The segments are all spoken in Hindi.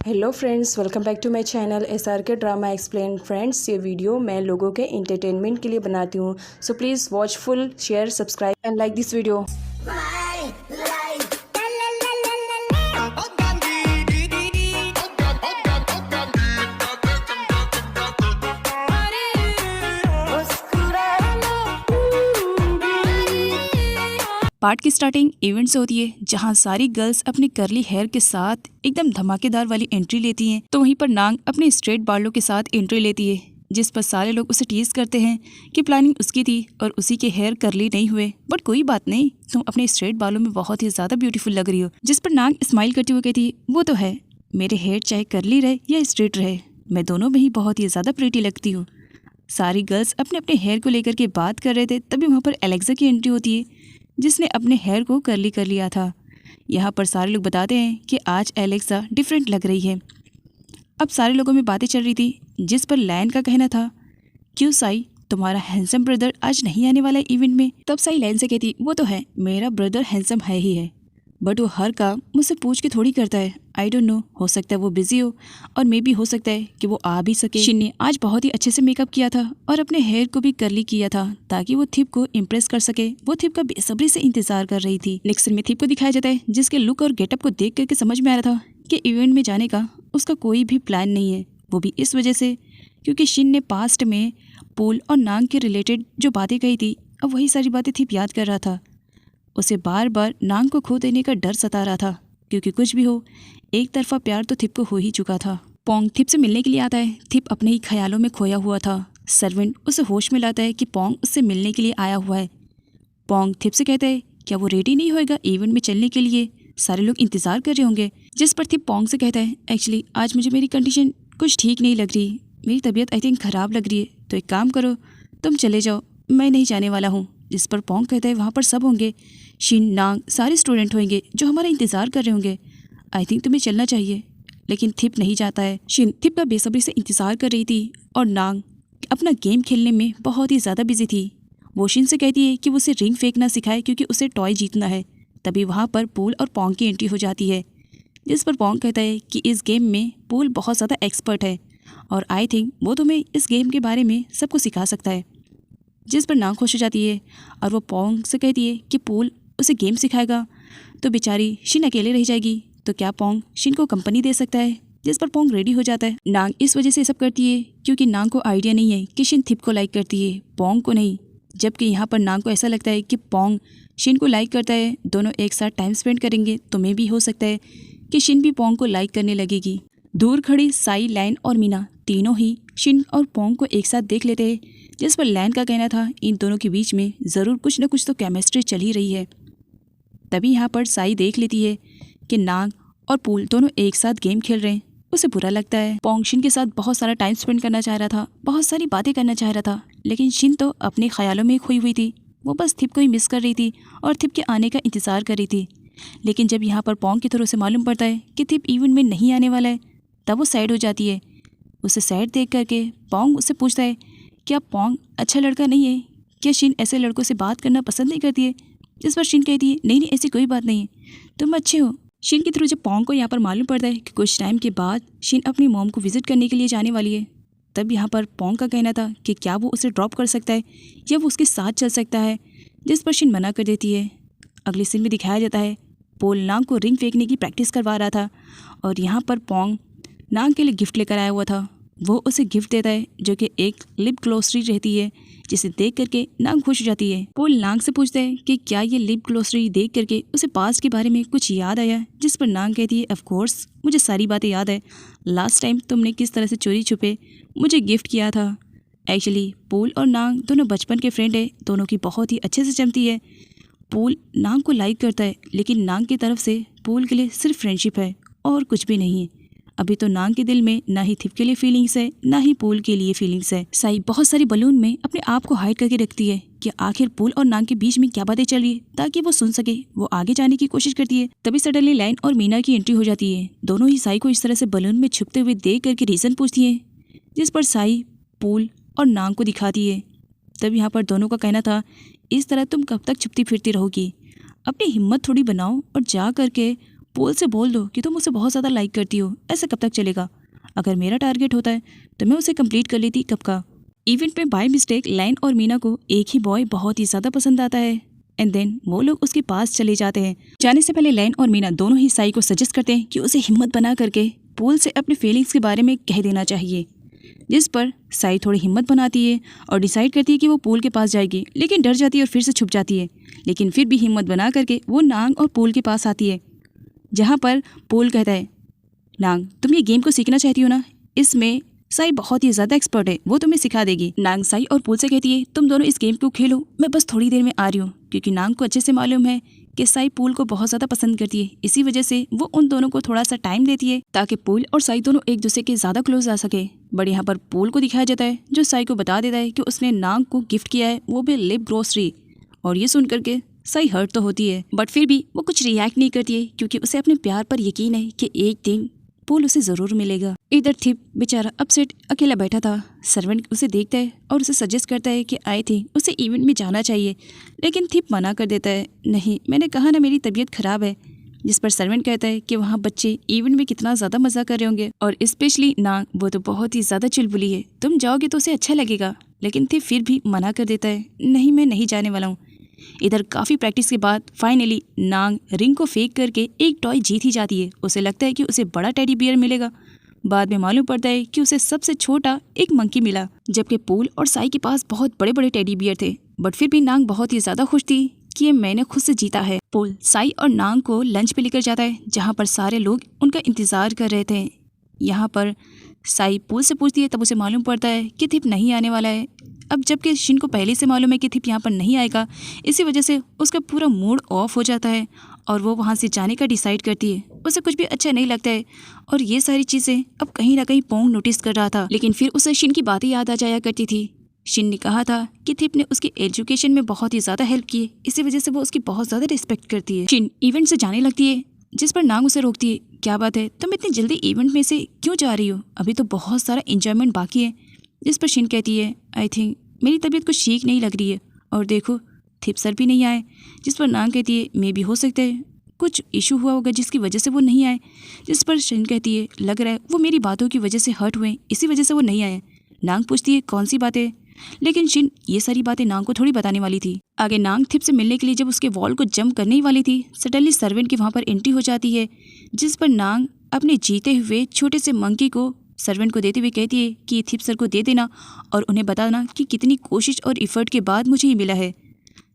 Hello friends, welcome back to my channel SRK drama explain. Friends, ये वीडियो मैं लोगों के एंटरटेनमेंट के लिए बनाती हूँ, so please watch full, share, subscribe and like this video. Part की स्टार्टिंग इवेंट से होती है जहां सारी गर्ल्स अपने कर्ली हेयर के साथ एकदम धमाकेदार वाली एंट्री लेती हैं, तो वहीं पर नांग अपने स्ट्रेट बालों के साथ एंट्री लेती है, जिस पर सारे लोग उसे टीज करते हैं कि प्लानिंग उसकी थी और उसी के हेयर कर्ली नहीं हुए। बट कोई बात नहीं, तुम अपने स्ट्रेट बालों में बहुत ही ज्यादा ब्यूटीफुल लग रही हो। जिस पर नांग स्माइल करते हुए कहती वो तो है, मेरे हेयर चाहे कर्ली रहे या स्ट्रेट रहे, मैं दोनों में ही बहुत ही ज्यादा प्रीटी लगती हूँ। सारी गर्ल्स अपने अपने हेयर को लेकर के बात कर रहे थे, तभी वहाँ पर एलेक्सा की एंट्री होती है जिसने अपने हेयर को कर्ली कर लिया था। यहाँ पर सारे लोग बताते हैं कि आज एलेक्सा डिफरेंट लग रही है। अब सारे लोगों में बातें चल रही थी, जिस पर लैन का कहना था, क्यों साई, तुम्हारा हैंडसम ब्रदर आज नहीं आने वाला इवेंट में? तब साई लैन से कहती, वो तो है, मेरा ब्रदर हैंडसम है ही है, बट वो हर काम मुझसे पूछ के थोड़ी करता है। आई डोंट नो, हो सकता है वो बिजी हो और मे भी हो सकता है कि वो आ भी सके। शिन ने आज बहुत ही अच्छे से मेकअप किया था और अपने हेयर को भी कर्ली किया था ताकि वो थिप को इम्प्रेस कर सके। वो थिप का बेसब्री से इंतजार कर रही थी। नेक्स्ट में थिप को दिखाया जाता है, जिसके लुक और गेटअप को देख करके समझ में आ रहा था कि इवेंट में जाने का उसका कोई भी प्लान नहीं है। वो भी इस वजह से क्योंकि शिन ने पास्ट में पूल और नांग के रिलेटेड जो बातें कही थी, अब वही सारी बातें थिप याद कर रहा था। उसे बार बार नांग को खो देने का डर सता रहा था, क्योंकि कुछ भी हो, एक तरफा प्यार तो थिप को हो ही चुका था। पोंग थिप से मिलने के लिए आता है। थिप अपने ही ख्यालों में खोया हुआ था। सर्वेंट उसे होश में लाता है कि पोंग उससे मिलने के लिए आया हुआ है। पोंग थिप से कहता है, क्या वो रेडी नहीं होएगा इवेंट में चलने के लिए? सारे लोग इंतजार कर रहे होंगे। जिस पर थिप पोंग से कहता है, एक्चुअली आज मुझे मेरी कंडीशन कुछ ठीक नहीं लग रही, मेरी तबीयत आई थिंक ख़राब लग रही है, तो एक काम करो, तुम चले जाओ, मैं नहीं जाने वाला हूँ। जिस पर पोंग कहता है, वहाँ पर सब होंगे, शिन, नांग, सारे स्टूडेंट होंगे जो हमारा इंतजार कर रहे होंगे, आई थिंक तुम्हें चलना चाहिए। लेकिन थिप नहीं जाता है। शिन थिप का बेसब्री से इंतजार कर रही थी और नांग अपना गेम खेलने में बहुत ही ज़्यादा बिजी थी। वो शिन से कहती है कि वो उसे रिंग फेंकना सिखाए क्योंकि उसे टॉय जीतना है। तभी वहाँ पर पूल और पोंग की एंट्री हो जाती है, जिस पर पोंग कहता है कि इस गेम में पूल बहुत ज़्यादा एक्सपर्ट है और आई थिंक वो तुम्हें इस गेम के बारे में सब कुछ सिखा सकता है। जिस पर नांग खुश हो जाती है और वो पोंग से कहती है कि पूल उसे गेम सिखाएगा तो बेचारी शिन अकेले रह जाएगी, तो क्या पोंग शिन को कंपनी दे सकता है? जिस पर पोंग रेडी हो जाता है। नांग इस वजह से सब करती है क्योंकि नांग को आइडिया नहीं है कि शिन थिप को लाइक करती है, पोंग को नहीं। जबकि यहाँ पर नांग को ऐसा लगता है कि पोंग शिन को लाइक करता है, दोनों एक साथ टाइम स्पेंड करेंगे तो मे भी हो सकता है कि शिन भी पोंग को लाइक करने लगेगी। दूर खड़ी साई, लैन और मीना तीनों ही शिन और पोंग को एक साथ देख लेते हैं, जिस पर लैन का कहना था, इन दोनों के बीच में ज़रूर कुछ न कुछ तो केमिस्ट्री चल ही रही है। तभी यहाँ पर साई देख लेती है कि नांग और पूल दोनों एक साथ गेम खेल रहे हैं। उसे बुरा लगता है। पोंग शिन के साथ बहुत सारा टाइम स्पेंड करना चाह रहा था, बहुत सारी बातें करना चाह रहा था, लेकिन शिन तो अपने ख्यालों में खोई हुई थी। वो बस थिप को ही मिस कर रही थी और थिप के आने का इंतज़ार कर रही थी। लेकिन जब यहाँ पर पोंग के थ्रू से मालूम पड़ता है कि थिप इवेंट में नहीं आने वाला है, तब वो सैड हो जाती है। उसे सैड देख करके पोंग उससे पूछता है, क्या पोंग अच्छा लड़का नहीं है? क्या शिन ऐसे लड़कों से बात करना पसंद नहीं करती है? जिस पर शिन कहती है, नहीं नहीं, ऐसी कोई बात नहीं है, तुम अच्छे हो। शिन के थ्रू जब पोंग को यहाँ पर मालूम पड़ता है कि कुछ टाइम के बाद शिन अपनी मॉम को विजिट करने के लिए जाने वाली है, तब यहाँ पर पोंग का कहना था कि क्या वो उसे ड्रॉप कर सकता है या वो उसके साथ चल सकता है, जिस पर शिन मना कर देती है। अगले सीन में दिखाया जाता है, पोल नांग को रिंग फेंकने की प्रैक्टिस करवा रहा था और यहाँ पर पोंग नांग के लिए गिफ्ट लेकर आया हुआ था। वो उसे गिफ्ट देता है जो कि एक लिप ग्लोसरी रहती है, जिसे देख करके नांग खुश हो जाती है। पोल नांग से पूछता है कि क्या ये लिप ग्लोसरी देख करके उसे पास्ट के बारे में कुछ याद आया, जिस पर नांग कहती है, ऑफ कोर्स मुझे सारी बातें याद है, लास्ट टाइम तुमने किस तरह से चोरी छुपे मुझे गिफ्ट किया था। एक्चुअली पोल और नांग दोनों बचपन के फ्रेंड है, दोनों की बहुत ही अच्छे से जमती है। पोल नांग को लाइक करता है, लेकिन नांग की तरफ से पोल के लिए सिर्फ फ्रेंडशिप है और कुछ भी नहीं है। अभी तो नांग के दिल में ना ही थिप के लिए फीलिंग्स है, ना ही पूल के लिए फीलिंग्स है। साई बहुत सारी बलून में अपने आप को हाइड करके रखती है कि आखिर पूल और नांग के बीच में क्या बातें चल रही है, ताकि वो सुन सके। वो आगे जाने की कोशिश करती है, तभी सडनली लैन और मीना की एंट्री हो जाती है। दोनों ही साई को इस तरह से बलून में छुपते हुए देख करके रीजन पूछती है, जिस पर साई पूल और नांग को दिखाती है। तब यहाँ पर दोनों का कहना था, इस तरह तुम कब तक छुपती फिरती रहोगी, अपनी हिम्मत थोड़ी बनाओ और जा करके पोल से बोल दो कि तुम उसे बहुत ज़्यादा लाइक करती हो। ऐसे कब तक चलेगा? अगर मेरा टारगेट होता है तो मैं उसे कंप्लीट कर लेती कब का। इवेंट में बाय मिस्टेक लाइन और मीना को एक ही बॉय बहुत ही ज़्यादा पसंद आता है एंड देन वो लोग उसके पास चले जाते हैं। जाने से पहले लाइन और मीना दोनों ही साई को सजेस्ट करते हैं कि उसे हिम्मत बना करके पोल से अपने फीलिंग्स के बारे में कह देना चाहिए, जिस पर साई थोड़ी हिम्मत बनाती है और डिसाइड करती है कि वो पोल के पास जाएगी, लेकिन डर जाती है और फिर से छुप जाती है। लेकिन फिर भी हिम्मत बना करके वो नांग और पोल के पास आती है, जहाँ पर पोल कहता है, नांग तुम ये गेम को सीखना चाहती हो ना, इसमें साई बहुत ही ज़्यादा एक्सपर्ट है, वो तुम्हें सिखा देगी। नांग साई और पोल से कहती है, तुम दोनों इस गेम को खेलो, मैं बस थोड़ी देर में आ रही हूँ, क्योंकि नांग को अच्छे से मालूम है कि साई पोल को बहुत ज़्यादा पसंद करती है। इसी वजह से वो उन दोनों को थोड़ा सा टाइम देती है ताकि पोल और साई दोनों एक दूसरे के ज़्यादा क्लोज आ सके। बट यहाँ पर पोल को दिखाया जाता है जो साई को बता देता है कि उसने नांग को गिफ्ट किया है, वो भी लिप ग्रोसरी। और ये सुन करके साई हर्ट तो होती है, बट फिर भी वो कुछ रिएक्ट नहीं करती है, क्योंकि उसे अपने प्यार पर यकीन है कि एक दिन पोल उसे ज़रूर मिलेगा। इधर थिप बेचारा अपसेट अकेला बैठा था। सर्वेंट उसे देखता है और उसे सजेस्ट करता है कि आई थिंक उसे इवेंट में जाना चाहिए, लेकिन थिप मना कर देता है, नहीं मैंने कहा ना मेरी तबीयत ख़राब है। जिस पर सर्वेंट कहता है कि वहाँ बच्चे इवेंट में कितना ज़्यादा मज़ा कर रहे होंगे, और स्पेशली नांग, वो तो बहुत ही ज़्यादा चुलबुली है, तुम जाओगे तो उसे अच्छा लगेगा। लेकिन थिप फिर भी मना कर देता है, नहीं मैं नहीं जाने वाला हूँ। इधर काफ़ी प्रैक्टिस के बाद फाइनली नांग रिंग को फेंक करके एक टॉय जीत ही जाती है। उसे लगता है कि उसे बड़ा टेडी बियर मिलेगा, बाद में मालूम पड़ता है कि उसे सबसे छोटा एक मंकी मिला, जबकि पोल और साई के पास बहुत बड़े बड़े टेडी बियर थे। बट फिर भी नांग बहुत ही ज़्यादा खुश थी कि ये मैंने खुद से जीता है। पोल साई और नांग को लंच पे लेकर जाता है, जहाँ पर सारे लोग उनका इंतज़ार कर रहे थे। यहाँ पर साई पोल से पूछती है, तब उसे मालूम पड़ता है कि थिप नहीं आने वाला है। अब जबकि शिन को पहले से मालूम है कि थिप यहाँ पर नहीं आएगा, इसी वजह से उसका पूरा मूड ऑफ हो जाता है और वो वहाँ से जाने का डिसाइड करती है। उसे कुछ भी अच्छा नहीं लगता है और ये सारी चीज़ें अब कहीं ना कहीं पोंग नोटिस कर रहा था। लेकिन फिर उसे शिन की बातें याद आ जाया करती थी। शिन ने कहा था कि थिप ने उसकी एजुकेशन में बहुत ही ज़्यादा हेल्प की है, इसी वजह से वो उसकी बहुत ज़्यादा रिस्पेक्ट करती है। शिन इवेंट से जाने लगती है, जिस पर नांग उसे रोकती है, क्या बात है तुम इतनी जल्दी इवेंट में से क्यों जा रही हो, अभी तो बहुत सारा इंजॉयमेंट बाकी है। जिस पर शिन कहती है, आई थिंक मेरी तबीयत कुछ ठीक नहीं लग रही है, और देखो थिप सर भी नहीं आए। जिस पर नांग कहती है, मे भी हो सकता है कुछ इशू हुआ होगा जिसकी वजह से वो नहीं आए। जिस पर शिन कहती है, लग रहा है वो मेरी बातों की वजह से हर्ट हुए, इसी वजह से वो नहीं आए। नांग पूछती है, कौन सी बातें? लेकिन शिन ये सारी बातें नांग को थोड़ी बताने वाली थी। आगे नांग थिप से मिलने के लिए जब उसके वॉल को जंप करने ही वाली थी, सडनली सर्वेंट की वहाँ पर एंट्री हो जाती है, जिस पर नांग अपने जीते हुए छोटे से मंकी को सर्वेंट को देते हुए कहती है कि थिप सर को दे देना और उन्हें बताना कि कितनी कोशिश और इफ़र्ट के बाद मुझे ये मिला है।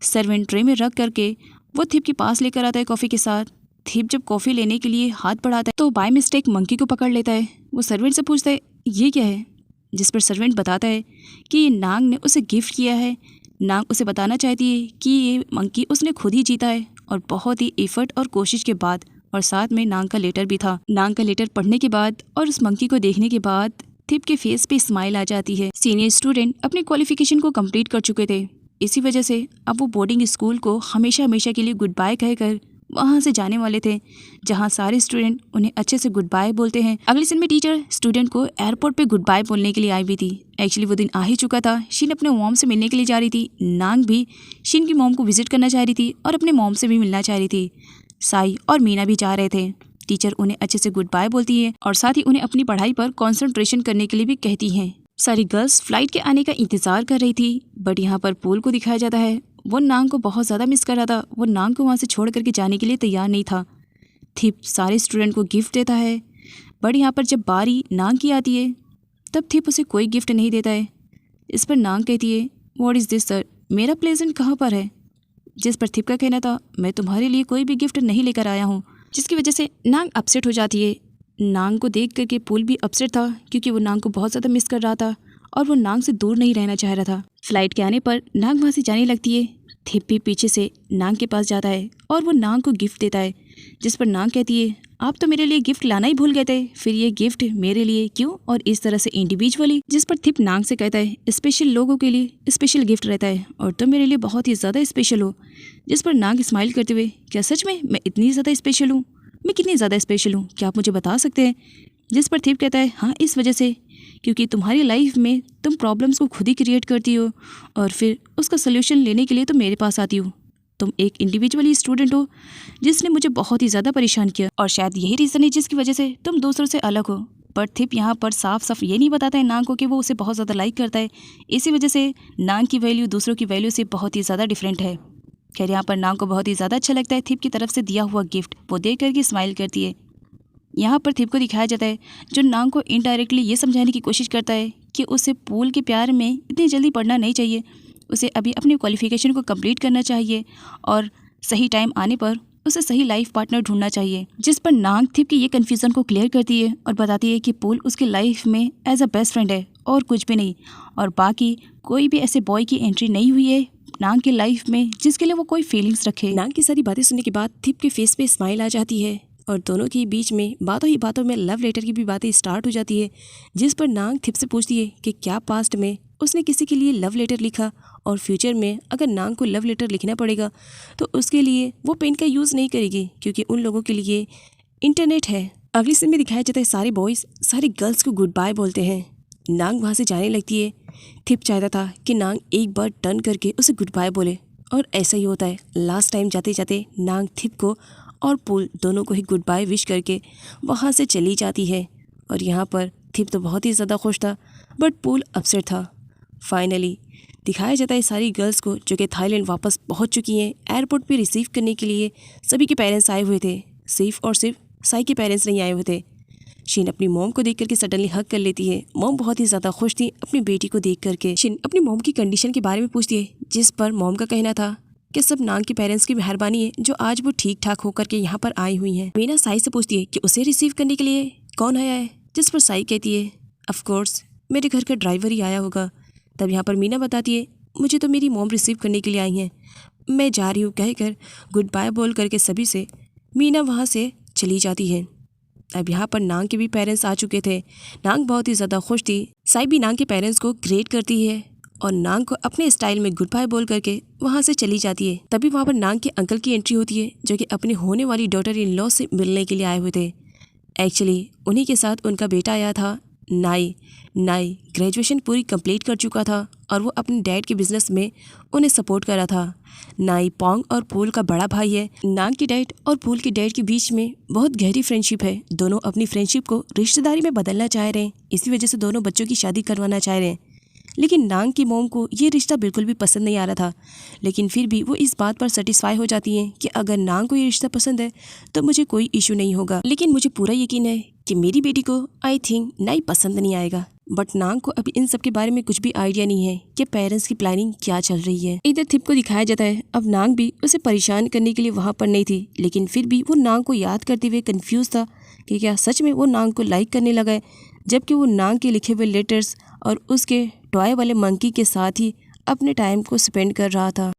सर्वेंट ट्रे में रख करके वो थिप के पास लेकर आता है कॉफ़ी के साथ। थिप जब कॉफ़ी लेने के लिए हाथ बढ़ाता है तो बाय मिस्टेक मंकी को पकड़ लेता है। वो सर्वेंट से पूछता है, ये क्या है? जिस पर सर्वेंट बताता है कि ये नांग ने उसे गिफ्ट किया है। नांग उसे बताना चाहती है कि ये मंकी उसने खुद ही जीता है और बहुत ही एफर्ट और कोशिश के बाद, और साथ में नांग का लेटर भी था। नांग का लेटर पढ़ने के बाद और उस मंकी को देखने के बाद थिप के फेस पे स्माइल आ जाती है। सीनियर स्टूडेंट अपनी क्वालिफिकेशन को कंप्लीट कर चुके थे, इसी वजह से अब वो बोर्डिंग स्कूल को हमेशा हमेशा के लिए गुड बाय कहकर वहाँ से जाने वाले थे, जहाँ सारे स्टूडेंट उन्हें अच्छे से गुड बाय बोलते हैं। अगले दिन में टीचर स्टूडेंट को एयरपोर्ट पे गुड बाय बोलने के लिए आई हुई थी। एक्चुअली वो दिन आ ही चुका था। शिन अपने मॉम से मिलने के लिए जा रही थी। नांग भी शिन की मॉम को विजिट करना चाह रही थी और अपने मॉम से भी मिलना चाह रही थी। साई और मीना भी जा रहे थे। टीचर उन्हें अच्छे से गुड बाय बोलती है और साथ ही उन्हें अपनी पढ़ाई पर कंसंट्रेशन करने के लिए भी कहती हैं। सारी गर्ल्स फ्लाइट के आने का इंतजार कर रही थी, बट यहाँ पर पोल को दिखाया जाता है। वो नांग को बहुत ज़्यादा मिस कर रहा था। वो नांग को वहाँ से छोड़ करके जाने के लिए तैयार नहीं था। थिप सारे स्टूडेंट को गिफ्ट देता है, बट यहाँ पर जब बारी नांग की आती है तब थिप उसे कोई गिफ्ट नहीं देता है। इस पर नांग कहती है, व्हाट इज़ दिस सर, मेरा प्लेजेंट कहाँ पर है? जिस पर थिप का कहना था, मैं तुम्हारे लिए कोई भी गिफ्ट नहीं लेकर आया हूँ, जिसकी वजह से नांग अपसेट हो जाती है। नांग को देख करके पोल भी अपसेट था, क्योंकि वो नांग को बहुत ज़्यादा मिस कर रहा था और वो नांग से दूर नहीं रहना चाह रहा था। फ्लाइट के आने पर नांग वहाँ से जाने लगती है। थिप भी पीछे से नांग के पास जाता है और वो नांग को गिफ्ट देता है, जिस पर नांग कहती है, आप तो मेरे लिए गिफ्ट लाना ही भूल गए थे, फिर ये गिफ्ट मेरे लिए क्यों और इस तरह से इंडिविजुअली? जिस पर थिप नांग से कहता है, स्पेशल लोगों के लिए स्पेशल गिफ्ट रहता है और तुम मेरे लिए बहुत ही ज़्यादा स्पेशल हो। जिस पर नांग स्माइल करते हुए, क्या सच में मैं इतनी ज़्यादा स्पेशल हूँ? मैं कितनी ज़्यादा स्पेशल हूँ, क्या आप मुझे बता सकते हैं? जिस पर थिप कहता है, हाँ इस वजह से, क्योंकि तुम्हारी लाइफ में तुम प्रॉब्लम्स को खुद ही क्रिएट करती हो और फिर उसका सल्यूशन लेने के लिए तुम मेरे पास आती हो। तुम एक इंडिविजुअली स्टूडेंट हो जिसने मुझे बहुत ही ज़्यादा परेशान किया और शायद यही रीज़न है जिसकी वजह से तुम दूसरों से अलग हो। पर थिप यहाँ पर साफ साफ ये नहीं बताता है नांग को कि वो उसे बहुत ज़्यादा लाइक करता है। इसी वजह से नांग की वैल्यू दूसरों की वैल्यू से बहुत ही ज़्यादा डिफरेंट है। खैर यहाँ पर नांग को बहुत ही ज़्यादा अच्छा लगता है थिप की तरफ से दिया हुआ गिफ्ट। वो देख करके स्माइल करती है। यहाँ पर थिप को दिखाया जाता है जो नांग को इनडायरेक्टली ये समझाने की कोशिश करता है कि उसे पूल के प्यार में इतनी जल्दी पड़ना नहीं चाहिए। उसे अभी अपनी क्वालिफिकेशन को कंप्लीट करना चाहिए और सही टाइम आने पर उसे सही लाइफ पार्टनर ढूंढना चाहिए। जिस पर नांग थिप की ये कन्फ्यूज़न को क्लियर करती है और बताती है कि पूल उसकी लाइफ में एज अ बेस्ट फ्रेंड है और कुछ भी नहीं, और बाकी कोई भी ऐसे बॉय की एंट्री नहीं हुई है नांग की लाइफ में जिसके लिए वो कोई फीलिंग्स रखे। नांग की सारी बातें सुनने के बाद थिप के फेस पे स्माइल आ जाती है और दोनों के बीच में बातों ही बातों में लव लेटर की भी बातें स्टार्ट हो जाती है। जिस पर नांग थिप से पूछती है कि क्या पास्ट में उसने किसी के लिए लव लेटर लिखा और फ्यूचर में अगर नांग को लव लेटर लिखना पड़ेगा तो उसके लिए वो पेन का यूज़ नहीं करेगी क्योंकि उन लोगों के लिए इंटरनेट है। अगली सीन में दिखाया जाता है सारे बॉयज़ सारी गर्ल्स को गुड बाय बोलते हैं। नांग वहाँ से जाने लगती है। थिप चाहता था कि नांग एक बार टर्न करके उसे गुड बाय बोले और ऐसा ही होता है। लास्ट टाइम जाते जाते नांग थिप को और पूल दोनों को ही गुड बाय विश करके वहाँ से चली जाती है। और यहाँ पर थिप तो बहुत ही ज़्यादा खुश था बट पूल अपसेट था। फाइनली दिखाया जाता है सारी गर्ल्स को जो कि थाईलैंड वापस पहुँच चुकी हैं। एयरपोर्ट पे रिसीव करने के लिए सभी के पेरेंट्स आए हुए थे, सिर्फ और सिर्फ साई के पेरेंट्स नहीं आए हुए थे। शिन अपनी मॉम को देख करके सडनली हग कर लेती है। मॉम बहुत ही ज़्यादा खुश थी अपनी बेटी को देख करके। शिन अपनी मॉम की कंडीशन के बारे में पूछती है जिस पर मॉम का कहना था कि सब नांग के पेरेंट्स की मेहरबानी है जो आज वो ठीक ठाक होकर के यहाँ पर आई हुई हैं। मीना साई से पूछती है कि उसे रिसीव करने के लिए कौन आया है, जिस पर साई कहती है ऑफ कोर्स मेरे घर का ड्राइवर ही आया होगा। तब यहाँ पर मीना बताती है मुझे तो मेरी मॉम रिसीव करने के लिए आई हैं, मैं जा रही हूँ कहकर गुड बाय बोल करके सभी से मीना वहाँ से चली जाती है। अब यहाँ पर नांग के भी पेरेंट्स आ चुके थे। नांग बहुत ही ज़्यादा खुश थी। साई भी नांग के पेरेंट्स को ग्रेट करती है और नांग को अपने स्टाइल में गुड बाय बोल करके वहाँ से चली जाती है। तभी वहाँ पर नांग के अंकल की एंट्री होती है जो कि अपनी होने वाली डॉटर इन लॉ से मिलने के लिए आए हुए थे। एक्चुअली उन्हीं के साथ उनका बेटा आया था नाई। नाई ग्रेजुएशन पूरी कंप्लीट कर चुका था और वो अपने डैड के बिजनेस में उन्हें सपोर्ट कर रहा था। नाई पोंग और पूल का बड़ा भाई है। नांग के डैड और पूल के डैड के बीच में बहुत गहरी फ्रेंडशिप है। दोनों अपनी फ्रेंडशिप को रिश्तेदारी में बदलना चाह रहे हैं, इसी वजह से दोनों बच्चों की शादी करवाना चाह रहे हैं। लेकिन नांग की मॉम को ये रिश्ता बिल्कुल भी पसंद नहीं आ रहा था, लेकिन फिर भी वो इस बात पर सेटिस्फाई हो जाती हैं कि अगर नांग को ये रिश्ता पसंद है तो मुझे कोई इशू नहीं होगा। लेकिन मुझे पूरा यकीन है कि मेरी बेटी को आई थिंक नाई पसंद नहीं आएगा। बट नांग को अभी इन सब के बारे में कुछ भी आइडिया नहीं है कि पेरेंट्स की प्लानिंग क्या चल रही है। इधर थिप को दिखाया जाता है अब नांग भी उसे परेशान करने के लिए वहाँ पर नहीं थी, लेकिन फिर भी वो नांग को याद करते हुए कंफ्यूज था कि क्या सच में वो नांग को लाइक करने लगा है, जबकि वो नांग के लिखे हुए लेटर्स और उसके टॉय वाले मंकी के साथ ही अपने टाइम को स्पेंड कर रहा था।